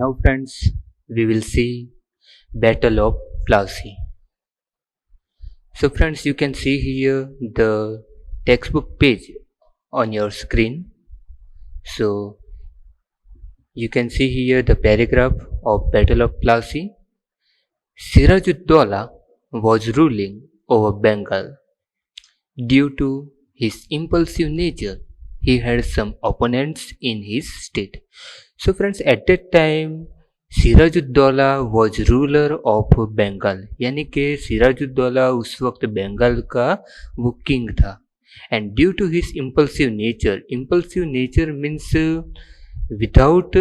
Now friends, we will see Battle of Plassey. So friends, you can see here the textbook page on your screen. So you can see here the paragraph of Battle of Plassey. Siraj-ud-Daulah was ruling over Bengal. Due to his impulsive nature, he had some opponents in his state. So friends, at that time Sirajuddaulah was ruler of Bengal, यानी कि सिराजुद्दौला उस वक्त बंगाल का वो king था. And due to his impulsive nature means without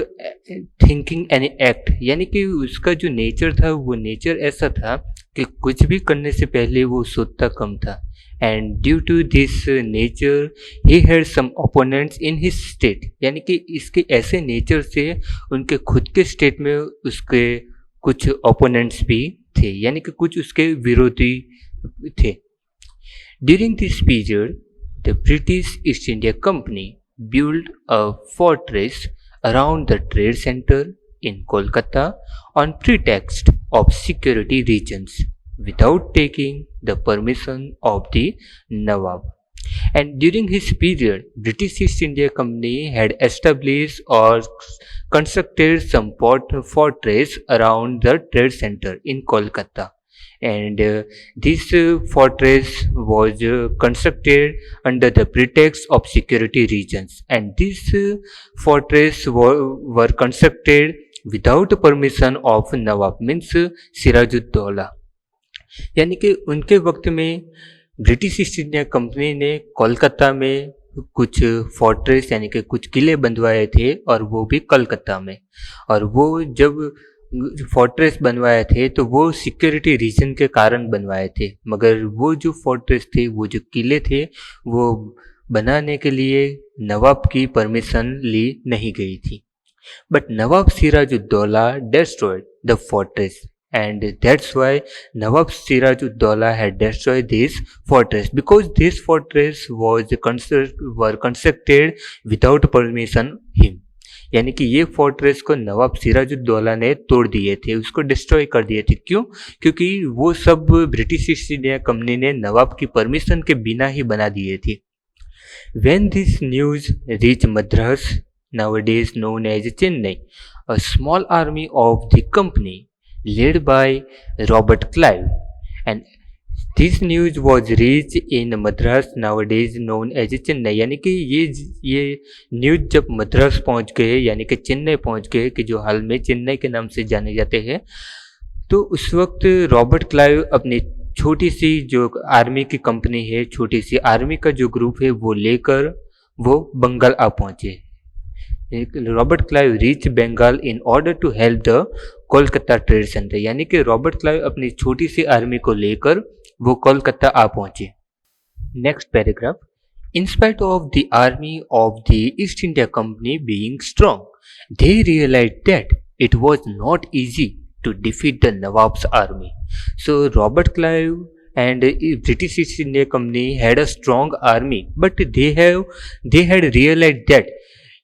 thinking any act, यानी कि उसका जो नेचर था वो नेचर ऐसा था कि कुछ भी करने से पहले वो सोचता कम था. And due to this nature he had some opponents in his state, यानी कि इसके ऐसे नेचर से उनके खुद के स्टेट में उसके कुछ ओपोनेंट्स भी थे, यानी कि कुछ उसके विरोधी थे. During this period the British East India company built a fortress around the trade center in Kolkata on pretext of security reasons without taking the permission of the Nawab. And during his period, British East India Company had established or constructed some fortress around the trade center in Kolkata. And this fortress was constructed under the pretext of security reasons, and this fortress were constructed without permission of Nawab, means Sirajuddaulah. यानी कि उनके वक्त में British East India company ने कोलकाता में कुछ fortress यानी कि कुछ किले बंधवाए थे, और वो भी कलकत्ता में. और वो जब फोर्ट्रेस बनवाए थे तो वो सिक्योरिटी रीजन के कारण बनवाए थे, मगर वो जो फोर्ट्रेस थे, वो जो किले थे, वो बनाने के लिए नवाब की परमिशन ली नहीं गई थी. But Nawab Sirajuddaulah destroyed the fortress, and that's why Nawab Siraj-ud-Daulah had destroyed this fortress, because this fortress were constructed without permission him. यानी कि ये फोर्ट्रेस को नवाब सिराजुद्दौला ने तोड़ दिए थे, उसको डिस्ट्रॉय कर दिए थे. क्यों? क्योंकि वो सब ब्रिटिश ईस्ट इंडिया कंपनी ने नवाब की परमिशन के बिना ही बना दिए थे. When this news reached Madras, nowadays known as Chennai, a small army of the company led by Robert Clive, and this news was reached in Madras, nowadays known as Chennai. यानी कि ये news जब मद्रास पहुंच गए, यानी कि चेन्नई पहुंच गए, कि जो हाल में चेन्नई के नाम से जाने जाते हैं, तो उस वक्त रॉबर्ट क्लाइव अपनी छोटी सी जो आर्मी की कंपनी है, छोटी सी आर्मी का जो ग्रुप है, वो लेकर वो बंगाल आ पहुंचे. Robert Clive reach Bengal in order to help the Kolkata trade centre, यानी कि रॉबर्ट क्लाइव अपनी छोटी सी आर्मी को लेकर वो कोलकाता आ पहुंचे. Next paragraph. In spite of the army of the East India company being strong, they realized that it was not easy to defeat the Nawab's army. So Robert Clive and British East India Company had a strong army, but they had realized that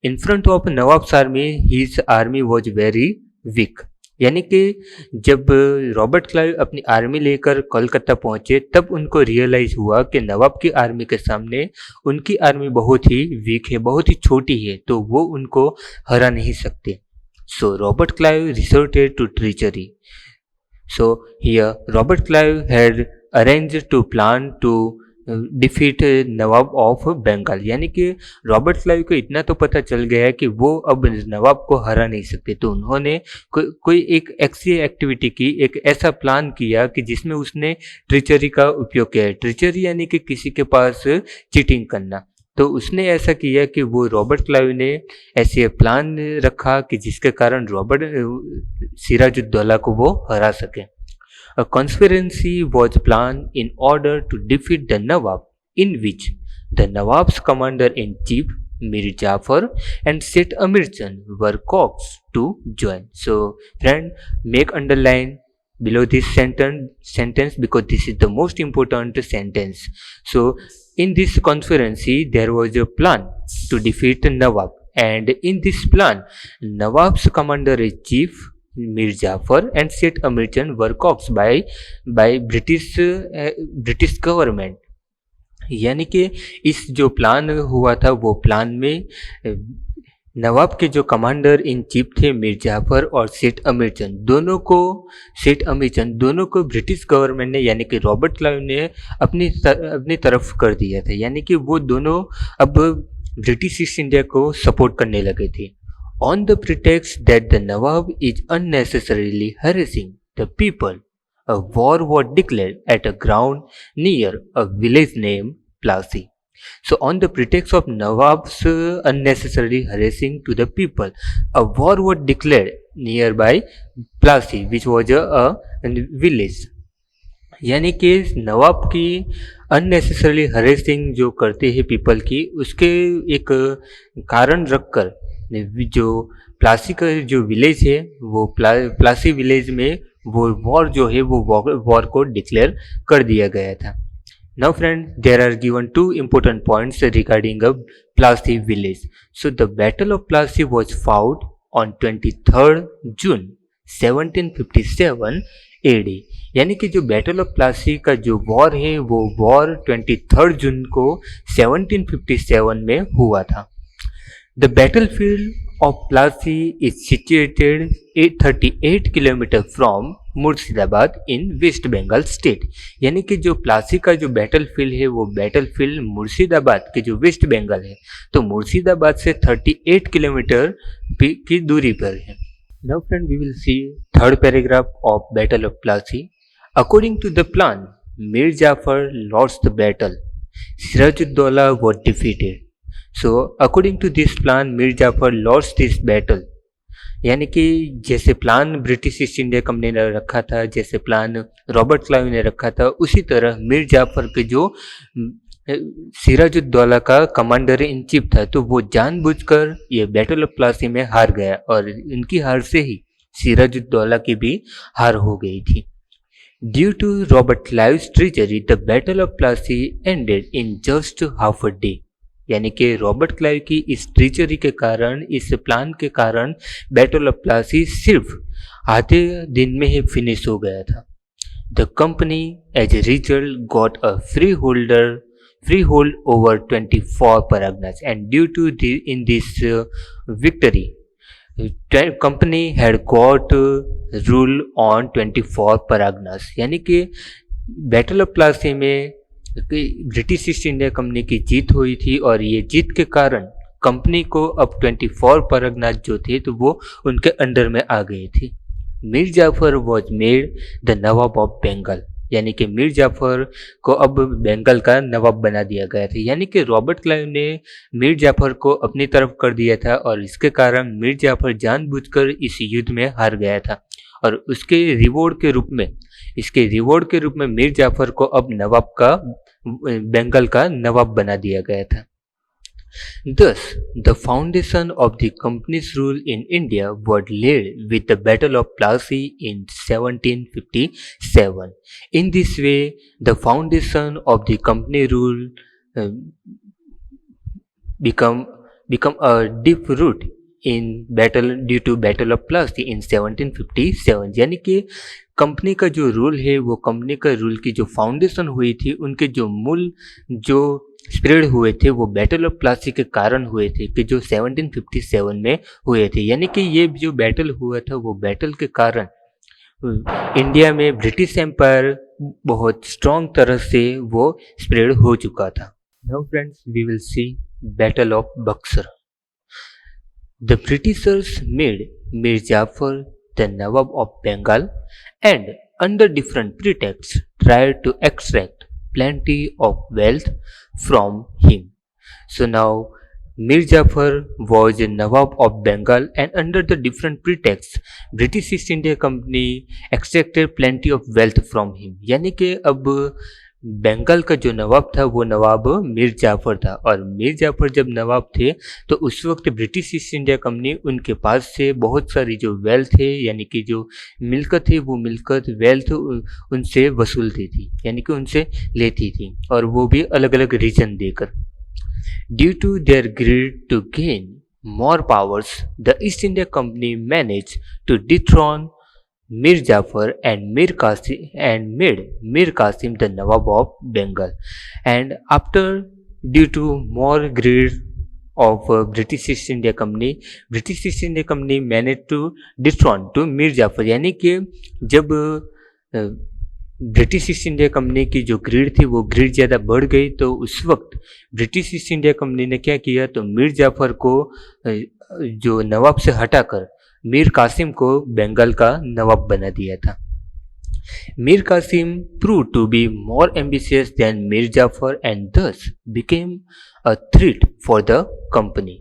in front of Nawab's army, his army was very weak. यानी कि जब Robert Clive अपनी army लेकर कोलकाता पहुंचे, तब उनको realise हुआ कि नवाब की आर्मी के सामने उनकी आर्मी बहुत ही वीक है, बहुत ही छोटी है, तो वो उनको हरा नहीं सकते. So Robert Clive resorted to treachery. So here Robert Clive had arranged to plan to defeat Nawab of Bengal. यानी कि रॉबर्ट क्लाइव को इतना तो पता चल गया है कि वो अब नवाब को हरा नहीं सकते, तो उन्होंने कोई एक ऐसी एक्टिविटी की, एक ऐसा प्लान किया कि जिसमें उसने ट्रिचरी का उपयोग किया है. ट्रिचरी यानी कि किसी के पास चीटिंग करना. तो उसने ऐसा किया कि वो रॉबर्ट क्लाइव ने ऐसे प्लान रखा कि जिसके कारण रॉबर्ट सिराजुद्दौला को वो हरा सके. A conspiracy was planned in order to defeat the Nawab, in which the Nawab's commander-in-chief Mir Jafar and Seth Amirchan were coaxed to join. So, friend, make underline below this sentence because this is the most important sentence. So, in this conspiracy, there was a plan to defeat the Nawab. and in this plan, Nawab's commander-in-chief Mir Jafar and Seth Amirchand were coaxed by British government. यानी कि इस जो plan हुआ था वो plan में नवाब के जो कमांडर इन चीफ थे मीर जाफर और सेठ अमीरचंद दोनों को ब्रिटिश गवर्नमेंट ने यानी कि रॉबर्ट क्लाइव ने अपनी तरफ कर दिया था, यानी कि वो दोनों अब ब्रिटिश ईस्ट इंडिया को सपोर्ट करने लगे थे। On the pretext that the Nawab is unnecessarily harassing the people, a war was declared at a ground near a village named Plassey. So, on the pretext of Nawab's unnecessary harassing to the people, a war was declared nearby Plassey, which was a village. यानी कि नवाब की unnecessarily हरेसिंग जो करते हैं people की, उसके एक कारण रखकर जो प्लासी का जो विलेज है वो प्लासी विलेज में वो वॉर जो है वो वॉर को डिक्लेयर कर दिया गया था। Now friends, there are given two important points regarding a Plassey village. So the Battle of Plassey was fought on 23rd June 1757 AD. यानी कि जो बैटल ऑफ प्लासी का जो वॉर है वो वॉर 23rd जून को 1757 में हुआ था। The battlefield of Plassey is situated 838 km from Murshidabad in West Bengal state. यानी कि जो प्लासी का जो बैटलफील्ड है वो बैटलफील्ड मुर्शिदाबाद के जो वेस्ट बंगाल है, तो मुर्शिदाबाद से 38 किलोमीटर की दूरी पर है। Now friend we will see third paragraph of battle of Plassey. According to the plan, Mir Jafar lost the battle, Sirajuddaulah was defeated. So according to this plan, Mir Jafar lost this battle. यानी कि जैसे plan British East India company ने रखा था, जैसे plan Robert Clive ने रखा था, उसी तरह मीर जाफर के जो सिराजुद्दौला का कमांडर इन चीफ था, तो वो जानबूझकर ये बैटल ऑफ प्लासी में हार गया और इनकी हार से ही सिराजुद्दौला की भी हार हो गई थी। Due to Robert Clive's treachery, the battle of Plassey ended in just half a day. यानी कि रॉबर्ट क्लाइव की इस ट्रीचरी के कारण, इस प्लान के कारण बैटल ऑफ प्लासी सिर्फ आधे दिन में ही फिनिश हो गया था। The company as a result got a free hold over 24 Parganas and due to in this victory company had got rule on 24 Parganas. यानी कि बैटल ऑफ प्लासी में ब्रिटिश ईस्ट इंडिया कंपनी की जीत हुई थी और ये जीत के कारण कंपनी को अब 24 परगना जो थे तो वो उनके अंडर में आ गए थे। Mir Jafar was made the Nawab of Bengal. यानी कि मीर जाफर को अब बंगाल का नवाब बना दिया गया था। यानी कि रॉबर्ट क्लाइव ने मीर जाफर को अपनी तरफ कर दिया था और इसके कारण मीर जाफर जानबूझकर इस युद्ध में हार गया था और इसके रिवॉर्ड के रूप में मीर जाफर को अब बंगाल का नवाब बना दिया गया था। Thus, the foundation of the company's rule in India was laid with the Battle of Plassey in 1757. In this way, the foundation of the company rule become a deep root in battle due to Battle of Plassey in 1757. यानी कि company का जो rule है वो company का rule की जो foundation हुई थी, उनके जो मूल जो स्प्रेड हुए थे वो बैटल ऑफ प्लासी के कारण हुए थे कि जो 1757 में हुए थे। यानी कि ये जो बैटल हुआ था वो बैटल के कारण इंडिया में ब्रिटिश एम्पायर बहुत स्ट्रॉन्ग तरह से वो स्प्रेड हो चुका था। Now friends we will see battle of Buxar. The Britishers made Mir Jafar the Nawab of Bengal and under different pretexts tried to extract plenty of wealth from him. So now Mir Jafar was a Nawab of Bengal and under the different pretexts British East India Company extracted plenty of wealth from him. यानी कि अब बंगाल का जो नवाब था वो नवाब मीर जाफर था और मीर जाफर जब नवाब थे तो उस वक्त ब्रिटिश ईस्ट इंडिया कंपनी उनके पास से बहुत सारी जो वेल्थ है यानी कि जो मिल्कत है वो मिल्कत वेल्थ उनसे वसूलती थी, यानी कि उनसे लेती थी और वो भी अलग अलग रीजन देकर। Due to their greed to gain more powers, the East India Company managed to dethrone Mir Jafar and made Mir Qasim the Nawab of Bengal. And after, due to more greed of British East India Company managed to dethrone to Mir Jafar, यानी कि जब British East India Company की जो grid थी वो grid ज़्यादा बढ़ गई, तो उस वक्त ब्रिटिश ईस्ट इंडिया कंपनी ने क्या किया, तो मीर जाफर को जो नवाब से हटाकर मीर कासिम को बंगाल का नवाब बना दिया था। Mir Qasim proved to be more ambitious than Mir Jafar and thus became a threat for the company.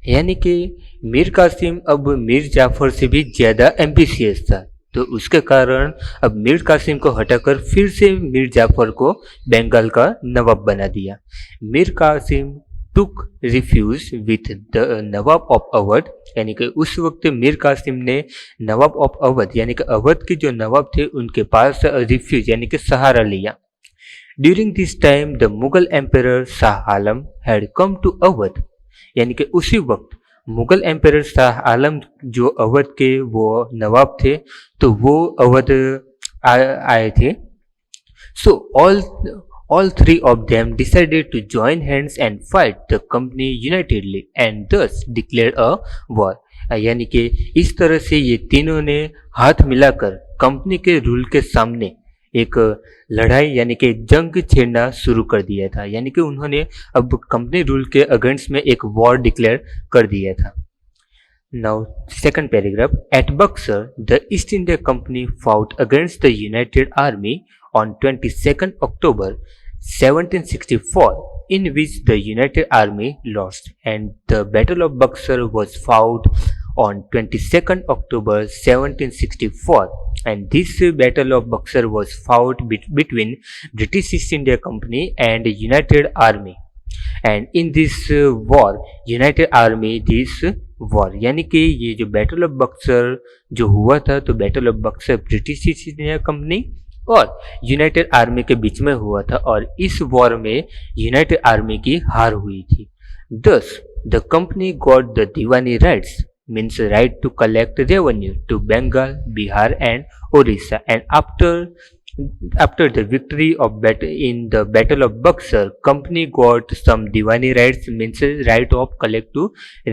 यानी कि मीर कासिम अब मीर जाफर से भी ज़्यादा एम्बिशियस था, तो उसके कारण अब मीर कासिम को हटाकर फिर से मीर जाफर को बंगाल का नवाब बना दिया। Mir Qasim took refuge with the Nawab of Awadh, यानी कि उस वक्त मीर कासिम ने नवाब ऑफ अवध यानी कि अवध के जो नवाब थे उनके पास रिफ्यूज यानी कि सहारा लिया। During this time the Mughal emperor Shah Alam had come to Awadh, यानी कि उसी वक्त मुगल एम्परर शाह आलम जो अवध के वो नवाब थे, तो वो अवध आए थे। सो all three of them decided to join hands and fight the company unitedly and thus declare a war. यानी कि इस तरह से ये तीनों ने हाथ मिलाकर कंपनी के रूल के सामने एक लड़ाई यानी कि जंग छेड़ना शुरू कर दिया था, यानी कि उन्होंने अब कंपनी रूल के अगेंस्ट में एक वॉर डिक्लेयर कर दिया था। Now second paragraph, at Buxar the East India company fought against the united army on 22nd October 1764, in which the United Army lost, and the Battle of Buxar was fought on 22nd October 1764, and this Battle of Buxar was fought between British East India Company and United Army, and in this war United Army this war, यानी कि ये जो battle of Buxar जो हुआ था, तो battle of Buxar British East India company और United army के बीच में हुआ था, और इस वॉर में यूनाइटेड आर्मी की हार हुई थी। Thus the company got the Diwani rights, means right to collect revenue to Bengal, Bihar and Orissa, and after the victory of in the battle of Buxar, company got some Diwani rights, means right of collect to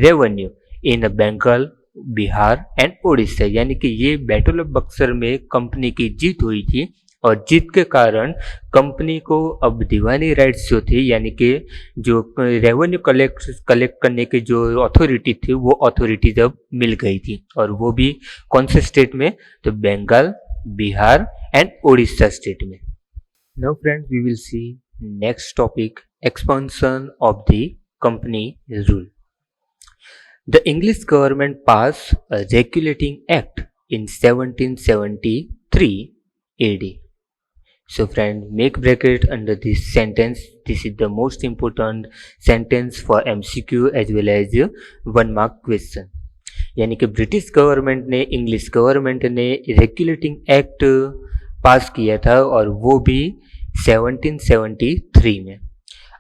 revenue in Bengal, Bihar and Orissa, यानी कि ये battle of Buxar में company की जीत हुई थी, और जीत के कारण कंपनी को अब दीवानी राइट्स जो थी, यानी कि जो रेवेन्यू कलेक्ट करने की जो अथॉरिटी थी वो अथॉरिटी अब मिल गई थी, और वो भी कौन से स्टेट में, तो बंगाल, बिहार एंड उड़ीसा स्टेट में। Now friends we will see next topic, expansion of the company rule. The English government passed a regulating act in 1773 AD. So friend, make bracket under this sentence. This is the most important sentence for MCQ as well as 1 mark question. यानी कि British government ने, English government ने regulating act पास किया था, और वो भी 1773 में,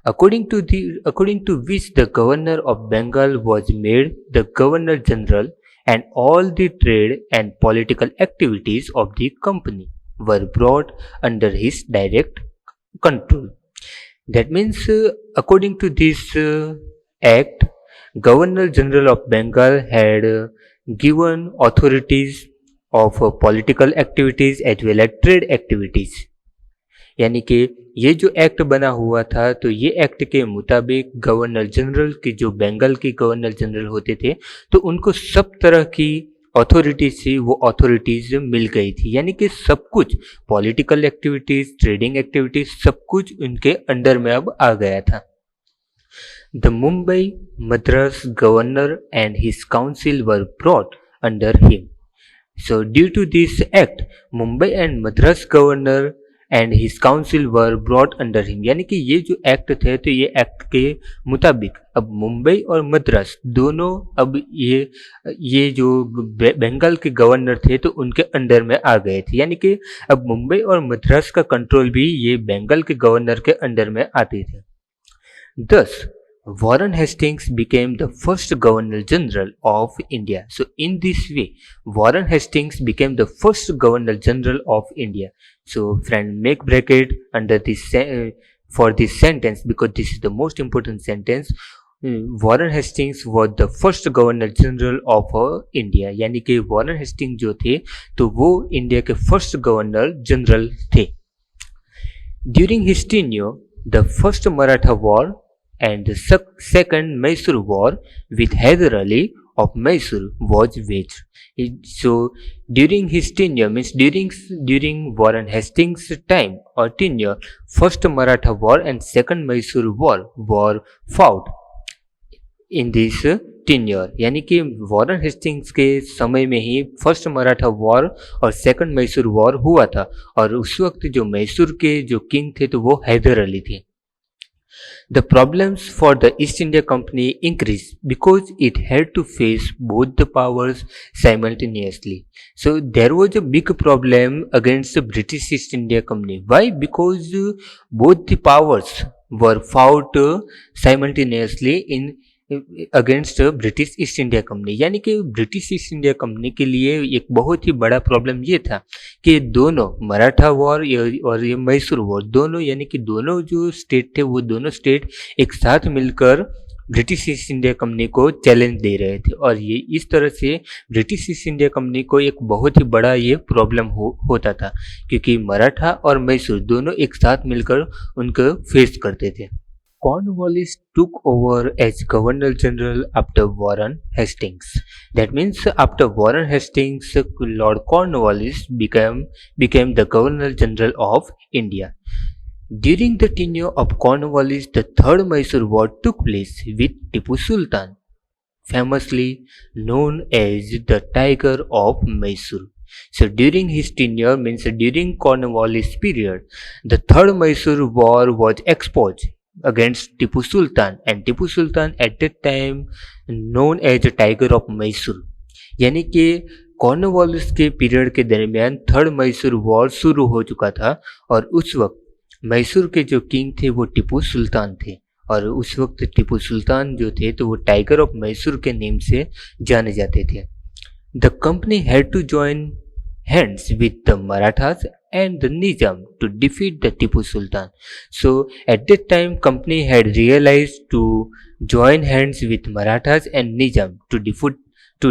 according to which the governor of Bengal was made the governor general, and all the trade and political activities of the company were brought under his direct control. That means according to this act, governor general of Bengal had given authorities of political activities as well as trade activities. यानी कि ये जो act बना हुआ था, तो ये act के मुताबिक गवर्नर जनरल की, जो बंगाल के गवर्नर जनरल होते थे, तो उनको सब तरह की अथॉरिटीज थी, वो अथॉरिटीज मिल गई थी, यानी कि सब कुछ पॉलिटिकल एक्टिविटीज, ट्रेडिंग एक्टिविटीज, सब कुछ उनके अंडर में अब आ गया था। The Mumbai Madras governor and his council were brought under him. So due to this act Mumbai and Madras governor and his council were brought under him, यानी कि ये जो एक्ट थे, तो ये एक्ट के मुताबिक अब मुंबई और मद्रास दोनों अब ये जो बंगाल के गवर्नर थे तो उनके अंडर में आ गए थे, यानी कि अब मुंबई और मद्रास का कंट्रोल भी ये बंगाल के गवर्नर के अंडर में आते थे। Thus Warren Hastings became the first Governor General of India. So, in this way, Warren Hastings became the first Governor General of India. So, friend, make bracket under this for this sentence because this is the most important sentence. Warren Hastings was the first governor general of India, यानी कि Warren Hasting जो थे तो वो India के first governor general थे. During his tenure the first Maratha war and the second Mysore war with Hyder Ali of Mysore was waged. So during his tenure, means during Warren Hastings' time or tenure, first Maratha war and second Mysore war were fought in this tenure. यानी कि Warren Hastings के समय में ही first Maratha war और second Mysore war हुआ था और उस वक्त जो मैसूर के जो किंग थे तो वो हैदर अली थे. The problems for the East India Company increased because it had to face both the powers simultaneously. So there was a big problem against the British East India Company. Why? Because both the powers were fought simultaneously in against British East India company. यानी कि British East India company के लिए एक बहुत ही बड़ा problem ये था कि दोनों मराठा वॉर और ये मैसूर वॉर दोनों, यानी कि दोनों जो स्टेट थे वो दोनों स्टेट एक साथ मिलकर ब्रिटिश ईस्ट इंडिया कंपनी को चैलेंज दे रहे थे और ये इस तरह से ब्रिटिश ईस्ट इंडिया कंपनी को एक बहुत ही बड़ा ये प्रॉब्लम होता था क्योंकि मराठा और मैसूर दोनों एक साथ मिलकर उनको फेस करते थे. Cornwallis took over as Governor General after Warren Hastings. That means after Warren Hastings, Lord Cornwallis became the Governor General of India. During the tenure of Cornwallis, the Third Mysore War took place with Tipu Sultan, famously known as the Tiger of Mysore. So during his tenure, means during Cornwallis period, the Third Mysore War was exposed against Tipu Sultan and Tipu Sultan at that time known as the Tiger of Mysore. यानी कि Cornwallis के period के दरमियान third Mysore war शुरू हो चुका था और उस वक्त मैसूर के जो किंग थे वो टिपू सुल्तान थे और उस वक्त टिपू सुल्तान जो थे तो वो टाइगर ऑफ मैसूर के नेम से जाने जाते थे. The company had to join hands with the Marathas and the Nizam to defeat the Tipu Sultan. So at that time company had realized to join hands with Marathas and Nizam to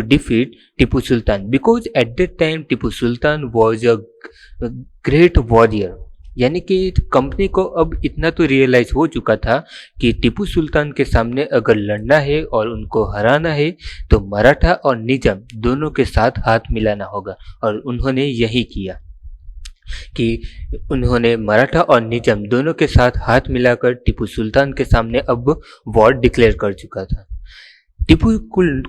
defeat Tipu Sultan because at that time Tipu Sultan was a great warrior. यानी कि company को अब इतना तो realise हो चुका था कि टिपू सुल्तान के सामने अगर लड़ना है और उनको हराना है तो मराठा और निजाम दोनों के साथ हाथ मिलाना होगा और उन्होंने यही किया कि उन्होंने मराठा और निजाम दोनों के साथ हाथ मिलाकर टिपू सुल्तान के सामने अब वॉर डिक्लेयर कर चुका था. Tipu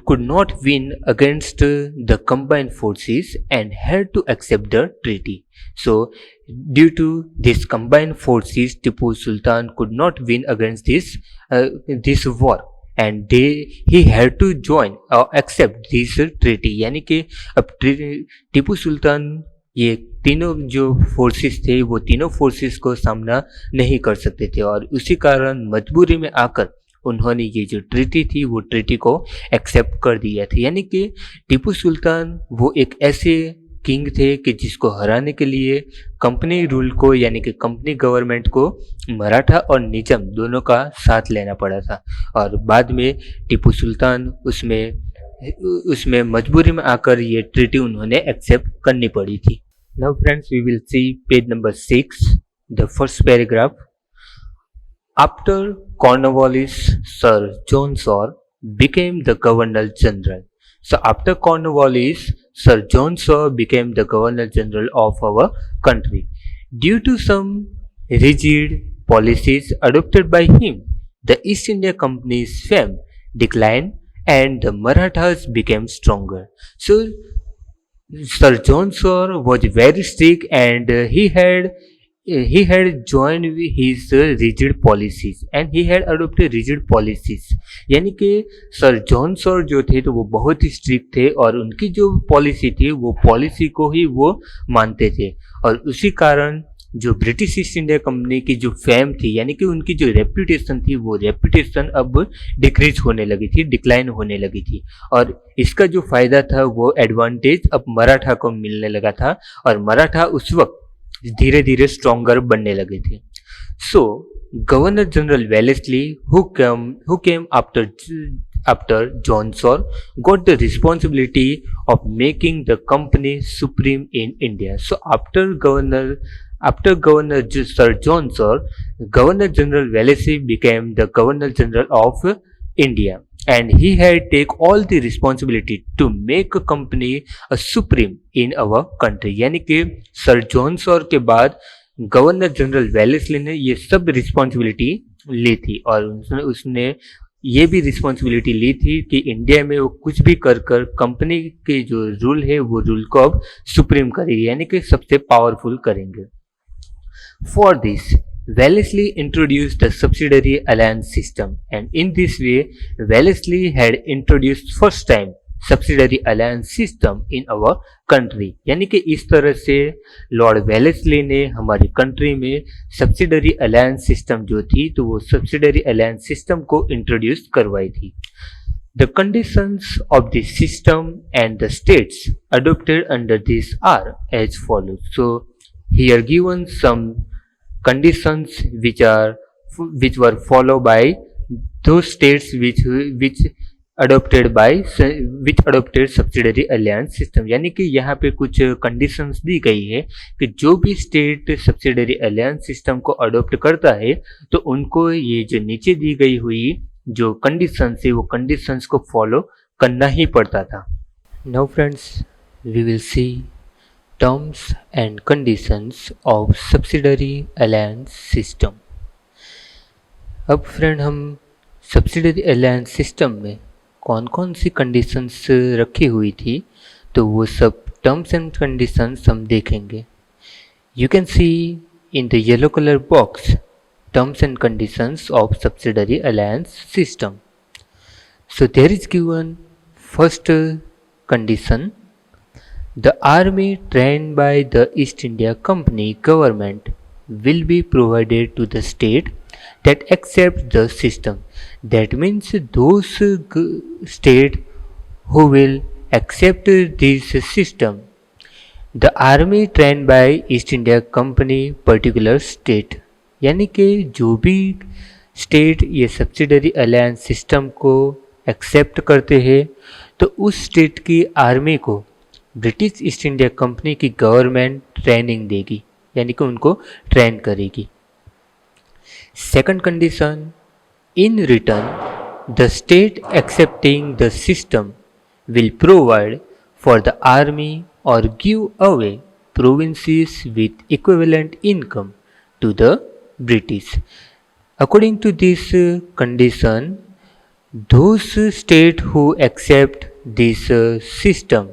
could not win against the combined forces and had to accept the treaty. So, due to this combined forces, Tipu Sultan could not win against this war, and he had to join or accept this treaty. यानी कि अब टिपू सुल्तान ये तीनों जो forces थे वो तीनों forces को सामना नहीं कर सकते थे और उसी कारण मजबूरी में आकर उन्होंने ये जो ट्रीटी थी वो ट्रीटी को एक्सेप्ट कर दिया था. यानी कि टिपू सुल्तान वो एक ऐसे किंग थे कि जिसको हराने के लिए कंपनी रूल को यानी कि कंपनी गवर्नमेंट को मराठा और निजाम दोनों का साथ लेना पड़ा था और बाद में टिपू सुल्तान उसमें मजबूरी में आकर ये ट्रीटी उन्होंने एक्सेप्ट करनी पड़ी थी. Now friends we will see page number 6, the first paragraph. After Cornwallis, Sir John Shore became the Governor General. So after Cornwallis, Sir John Shore became the Governor General of our country. Due to some rigid policies adopted by him, the East India Company's fame declined and the Marathas became stronger. So Sir John Shore was very strict and he had joined his rigid policies and he had adopted rigid policies. यानी कि sir John sure जो थे तो वो बहुत ही strict थे और उनकी जो पॉलिसी थी वो पॉलिसी को ही वो मानते थे और उसी कारण जो ब्रिटिश ईस्ट इंडिया कंपनी की जो फेम थी, यानी कि उनकी जो रेप्यूटेशन थी, वो रेप्यूटेशन अब डिक्रीज होने लगी थी, डिक्लाइन होने लगी थी। और इसका जो फायदा था वो एडवांटेज अब मराठा को मिलने लगा था, और मराठा उस वक्त धीरे धीरे स्ट्रॉन्गर बनने लगे थे। So governor general Wellesley who came after John Saw got the responsibility of making the company supreme in India. So after Governor Sir John Saw, Governor General Wellesley became the Governor General of India, and he had take all the responsibility to make a company a supreme in our country. यानी कि sir John sorry के बाद governor general Wellesley ने ये सब responsibility ली थी, और उसने ये भी रिस्पॉन्सिबिलिटी ली थी कि इंडिया में वो कुछ भी कर कंपनी के जो रूल है वो रूल को अब सुप्रीम करेंगे, यानी कि सबसे पावरफुल करेंगे। For this Wellesley introduced the subsidiary alliance system, and in this way Wellesley had introduced first time subsidiary alliance system in our country. यानी कि इस तरह से लॉर्ड वेलेस्ली ने हमारी कंट्री में सब्सिडरी अलायंस सिस्टम जो थी, तो वो सब्सिडरी अलायंस सिस्टम को इंट्रोड्यूस करवाई थी। The conditions of the system and the states adopted under this are as follows. So here given some conditions which were followed by those states which adopted subsidiary alliance system. यानी कि यहाँ पे कुछ conditions दी गई है कि जो भी स्टेट सब्सिडरी अलायंस सिस्टम को अडोप्ट करता है तो उनको ये जो नीचे दी गई हुई जो कंडीशंस है वो कंडीशंस को फॉलो करना ही पड़ता था। Now friends, we will see terms and conditions of subsidiary alliance system. अब फ्रेंड, हम सब्सिडरी अलायंस सिस्टम में कौन कौन सी कंडीशंस रखी हुई थी तो वो सब टर्म्स एंड कंडीशंस हम देखेंगे। You can see in the yellow colour box terms and conditions of subsidiary alliance system. So there is given first condition, the army trained by the East India company government will be provided to the state that accept the system. That means those state who will accept this system, the army trained by East India Company particular state। यानी कि जो भी state ये subsidiary alliance system को accept करते हैं तो उस स्टेट की आर्मी को ब्रिटिश ईस्ट इंडिया कंपनी की गवर्नमेंट ट्रेनिंग देगी, यानी कि उनको ट्रेन करेगी। Second condition, in return the state accepting the system will provide for the army और give away provinces with equivalent income to the British. According to this condition, those state who accept this system,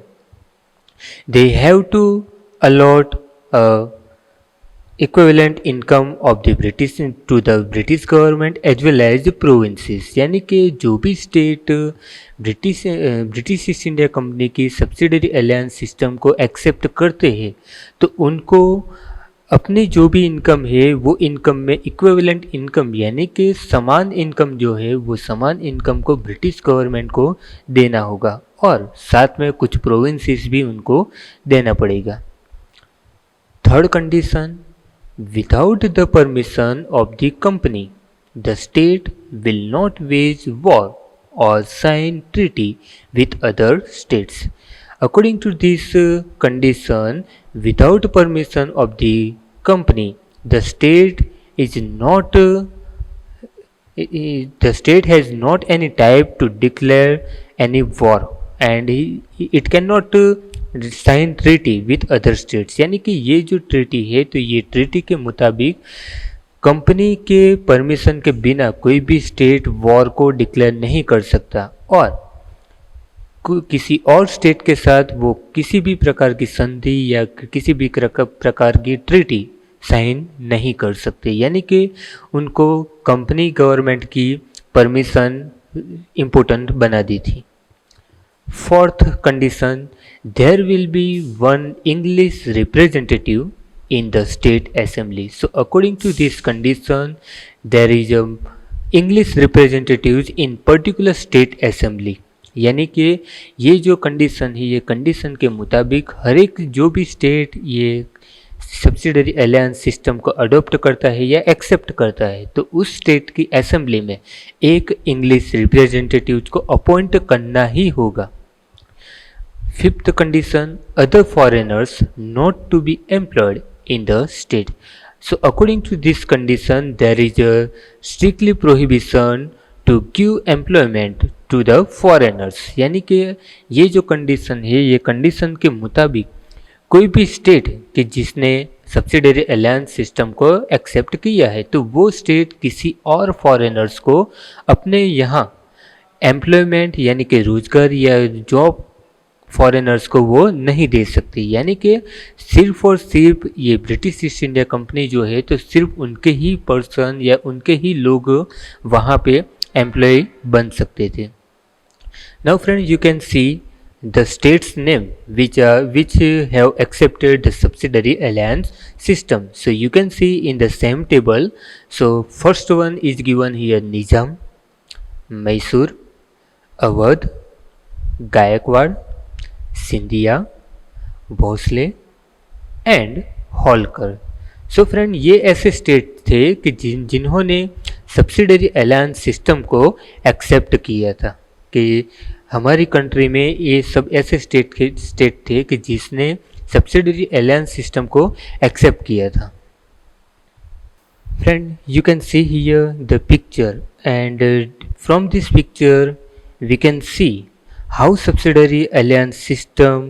they have to allot a equivalent income of the British to the British government as well as the provinces। यानी कि जो भी state British East India Company की subsidiary alliance system को accept करते हैं तो उनको अपनी जो भी इनकम है वो इनकम में इक्विवेलेंट इनकम यानी कि समान इनकम जो है वो समान इनकम को ब्रिटिश गवर्नमेंट को देना होगा और साथ में कुछ प्रोविंसेस भी उनको देना पड़ेगा। Third condition, without the permission of the company, the state will not wage war or sign treaty with other states। According to this condition, without permission of the company, the state has not any type to declare any war and it cannot sign treaty with other states. यानी कि ये जो treaty है तो ये treaty के मुताबिक company के परमिशन के बिना कोई भी स्टेट वॉर को डिक्लेयर नहीं कर सकता और किसी और स्टेट के साथ वो किसी भी प्रकार की संधि या किसी भी प्रकार की ट्रीटी साइन नहीं कर सकते। यानी कि उनको कंपनी गवर्नमेंट की परमिशन इम्पोर्टेंट बना दी थी। Fourth condition, there will be one English representative in the state assembly. So according to this condition, there is a English representatives in particular state assembly. यानी कि ये जो कंडीशन है, ये condition के मुताबिक हर एक जो भी स्टेट ये सब्सिडरी अलायंस सिस्टम को अडॉप्ट करता है या एक्सेप्ट करता है, तो उस स्टेट की असेंबली में एक इंग्लिश रिप्रेजेंटेटिव को अपॉइंट करना ही होगा. Fifth condition, other foreigners not to be employed in the state. So according to this condition, there is a strictly prohibition to give employment to the foreigners. यानी कि ये जो कंडीशन है, ये कंडीशन के मुताबिक कोई भी स्टेट कि जिसने सब्सिडरी अलायंस सिस्टम को एक्सेप्ट किया है, तो वो स्टेट किसी और फॉरेनर्स को अपने यहाँ एम्प्लॉयमेंट यानी कि रोजगार या जॉब फॉरेनर्स को वो नहीं दे सकती. यानी कि सिर्फ और सिर्फ ये ब्रिटिश ईस्ट इंडिया कंपनी जो है, तो सिर्फ उनके ही पर्सन या उनके ही लोग वहाँ पे एम्प्लॉय बन सकते थे. Now friend, you can see the states name which have accepted the subsidiary alliance system. So you can see in the same table. So first one is given here: Nizam, Mysore, Awadh, Gaikwad, Scindia, Bhosle and Holkar. सो friend, ये ऐसे state थे कि जिन्होंने subsidiary alliance system को accept किया था. कि हमारी कंट्री में ये सब ऐसे स्टेट थे कि जिसने सब्सिडरी अलायंस सिस्टम को एक्सेप्ट किया था. Friend, you can see here the picture and from this picture we can see how subsidiary alliance system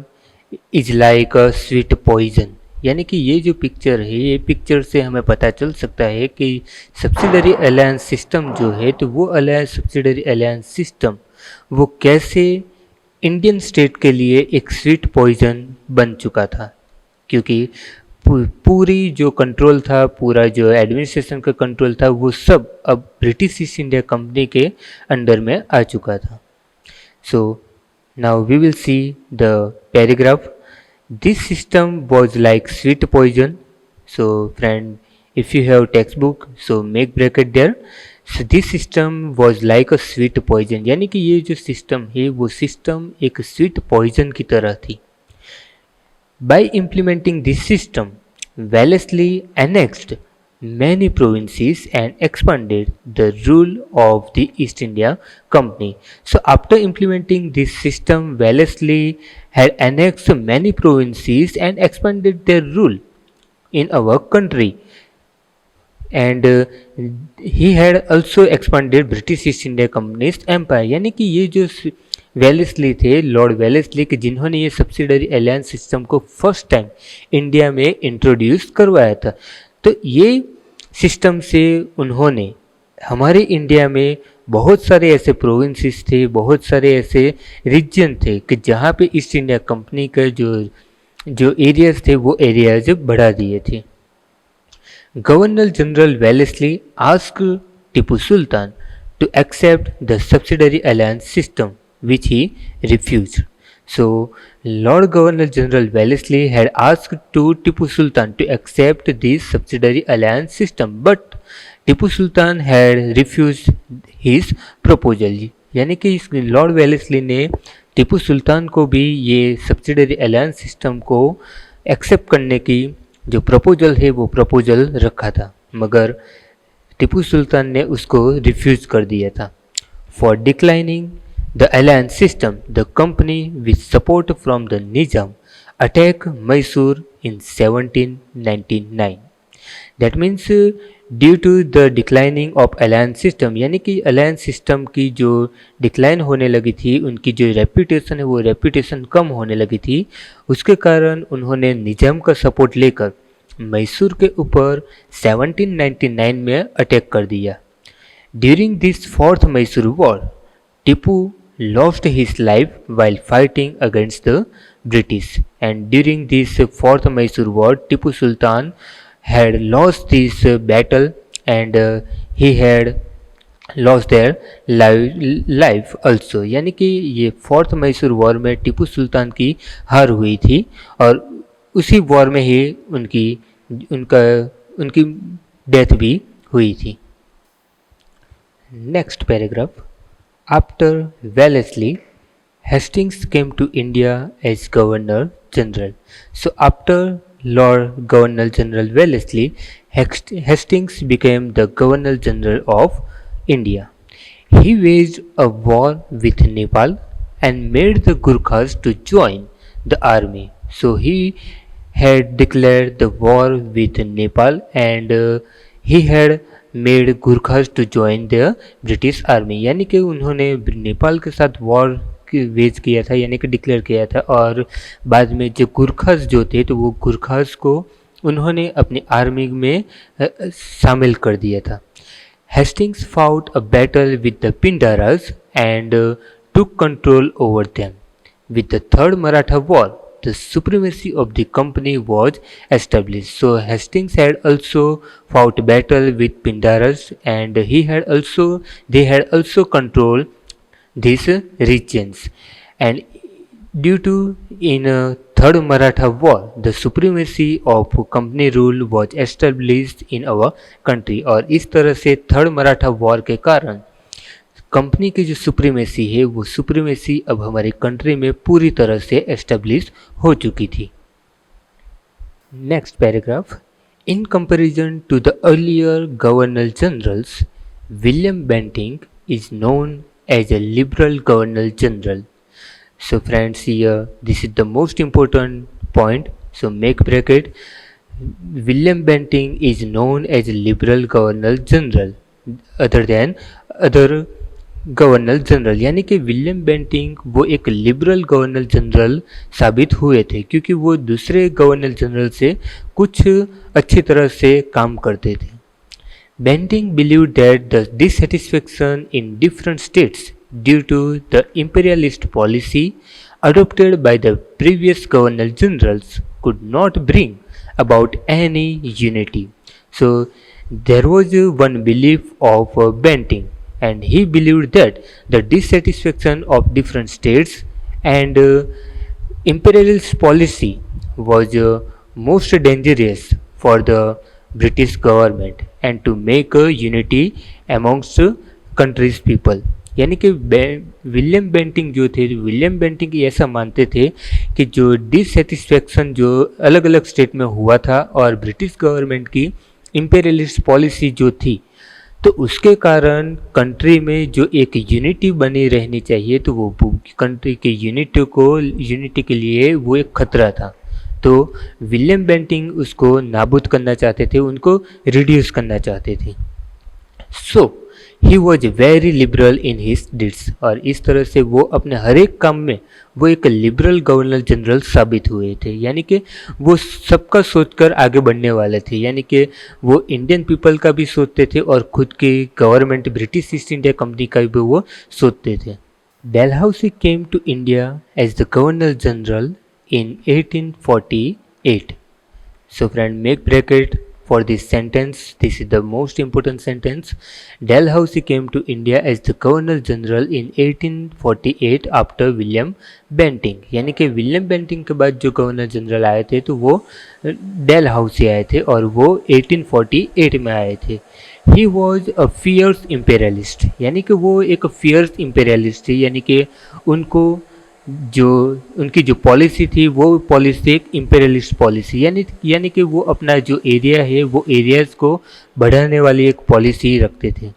is like a sweet poison. यानी कि ये जो पिक्चर है, ये पिक्चर से हमें पता चल सकता है कि सब्सिडरी अलायंस सिस्टम जो है, तो वो सब्सिडरी अलायंस सिस्टम वो कैसे इंडियन स्टेट के लिए एक स्वीट पॉइजन बन चुका था. क्योंकि पूरी जो कंट्रोल था, पूरा जो एडमिनिस्ट्रेशन का कंट्रोल था, वो सब अब ब्रिटिश ईस्ट इंडिया कंपनी के अंडर में आ चुका था. So now we will see the paragraph. This system was like sweet poison. So friend, if you have textbook, so make bracket there. So this system was like a sweet poison. यानी कि ये जो system है, वो system एक sweet poison की तरह थी. By implementing this system, Wellesley annexed many provinces and expanded the rule of the East India Company. So after implementing this system, Wellesley had annexed many provinces and expanded their rule in our country. And he had also expanded British East India Company's empire. यानी कि ये जो Wellesley थे, Lord Wellesley, के जिन्होंने ये subsidiary alliance system को first time India में इंट्रोड्यूस करवाया था. तो ये सिस्टम से उन्होंने हमारे इंडिया में बहुत सारे ऐसे प्रोविंसेस थे, बहुत सारे ऐसे रीजन थे कि जहाँ पे ईस्ट इंडिया कंपनी का जो एरियाज थे, वो एरियाज बढ़ा दिए थे. Governor general Wellesley asked Tipu Sultan to accept the subsidiary alliance system which he refused. So Lord Governor General Wellesley had asked to Tipu Sultan to accept this subsidiary alliance system, but Tipu Sultan had refused his proposal. यानी कि इस Lord Wellesley ने टीपू सुल्तान को भी ये subsidiary alliance system को accept करने की जो प्रपोजल है, वो प्रपोजल रखा था, मगर टीपू सुल्तान ने उसको रिफ्यूज़ कर दिया था. For declining the alliance system, the company with support from the Nizam attacked Mysore in 1799. That means due to the declining of alliance system, यानी कि alliance system की जो डिक्लाइन होने लगी थी, उनकी जो रेपुटेशन है, वो रेपुटेशन कम होने लगी थी, उसके कारण उन्होंने निजाम का सपोर्ट लेकर मैसूर के ऊपर 1799 में अटैक कर दिया. During this fourth Mysore war, Tipu lost his life while fighting against the British, and during this fourth Mysore war, Tipu Sultan had lost this battle and he had lost their life also. यानी कि ये fourth Mysore war में टीपू सुल्तान की हार हुई थी और उसी वॉर में ही उनकी उनकी डेथ भी हुई थी। Next paragraph, after Wellesley Hastings came to India as Governor General. So after Lord Governor General Wellesley, Hastings became the Governor General of India. He waged a war with Nepal and made the Gurkhas to join the army. So he had declared the war with Nepal and he had made Gurkhas to join the British army, यानी कि उन्होंने नेपाल के साथ war veg किया था, यानी कि declare किया था, और बाद में जो गुरखास जो थे तो वो गुरखास को उन्होंने अपनी आर्मी में शामिल कर दिया था। Hastings fought a battle with the Pindaris and took control over them. With the third Maratha war the supremacy of the company was established. So Hastings had also fought battle with Pindaris and they had also controlled these regions, and due to in third Maratha war the supremacy of company rule was established in our country। और इस तरह से third Maratha war के कारण company की जो supremacy है वो सुप्रीमेसी अब हमारी कंट्री में पूरी तरह से एस्टेब्लिश हो चुकी थी। Next paragraph, in comparison to the earlier governor generals William Bentinck is known as a liberal governor general। So friends, here this is the most important point, so make bracket, William Bentinck is known as a liberal governor general other than other governor general, यानी कि William Bentinck वो एक liberal governor general साबित हुए थे क्योंकि वो दूसरे गवर्नर जनरल से कुछ अच्छी तरह से काम करते थे। Bentinck believe that the dissatisfaction in different states due to the imperialist policy adopted by the previous governor generals could not bring about any unity. So there was one belief of Bentinck, and he believed that the dissatisfaction of different states and imperialist policy was most dangerous for the British government and to make a unity amongst country's people। यानी कि William Bentinck जो थे, William Bentinck ऐसा मानते थे कि जो dissatisfaction जो अलग अलग स्टेट में हुआ था और ब्रिटिश गवर्नमेंट की इंपेरियलिस्ट पॉलिसी जो थी, तो उसके कारण कंट्री में जो एक यूनिटी बनी रहनी चाहिए तो वो कंट्री के यूनिटी के लिए वो एक खतरा था। तो विलियम बेंटिंक उसको नाबूद करना चाहते थे, उनको रिड्यूस करना चाहते थे। So he was very liberal in his deeds, और इस तरह से वो अपने हर एक काम में वो एक लिबरल गवर्नर जनरल साबित हुए थे, यानी कि वो सबका सोचकर आगे बढ़ने वाले थे, यानी कि वो इंडियन पीपल का भी सोचते थे और खुद की government British East India company का भी वो सोचते थे। Dalhousie came to India as the governor general in 1848। So friend, make bracket for this sentence, this is the most important sentence। Dalhousie came to India as the Governor General in 1848 after William Bentinck, यानी कि William Bentinck के बाद जो governor general आए थे तो वो Dalhousie आए थे और वो 1848 में आए थे। He was a fierce imperialist, यानी कि वो एक फियर्स इम्पेरियलिस्ट थी, यानी कि उनकी जो पॉलिसी थी वो पॉलिसी एक इम्पेरियलिस्ट पॉलिसी, यानी कि वो अपना जो एरिया है वो एरियाज को बढ़ाने वाली एक पॉलिसी रखते थे।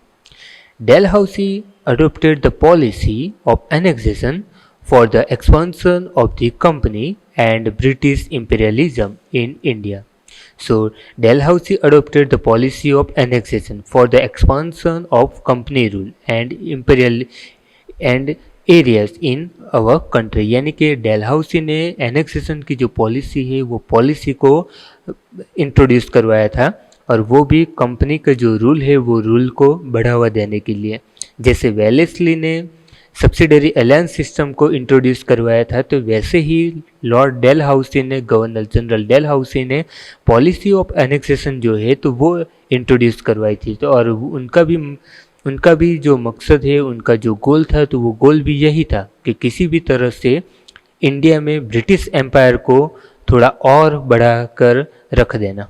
Dalhousie adopted the policy of annexation for the expansion of the company and British imperialism in India. So Dalhousie adopted the policy of annexation for the expansion of company rule and imperial and areas in our country, यानी कि Dalhousie ने annexation की जो policy है वो policy को introduce करवाया था, और वो भी कंपनी का जो रूल है वो रूल को बढ़ावा देने के लिए। जैसे वेलेस्ली ने सब्सिडरी अलायंस सिस्टम को इंट्रोड्यूस करवाया था, तो वैसे ही लॉर्ड डेलहाउसी ने, गवर्नर जनरल डेलहाउसी ने पॉलिसी ऑफ एनेक्सेशन जो है तो वो इंट्रोड्यूस करवाई थी। तो और उनका भी जो मकसद है, उनका जो गोल था, तो वो गोल भी यही था कि किसी भी तरह से इंडिया में ब्रिटिश एम्पायर को थोड़ा और बढ़ा कर रख देना।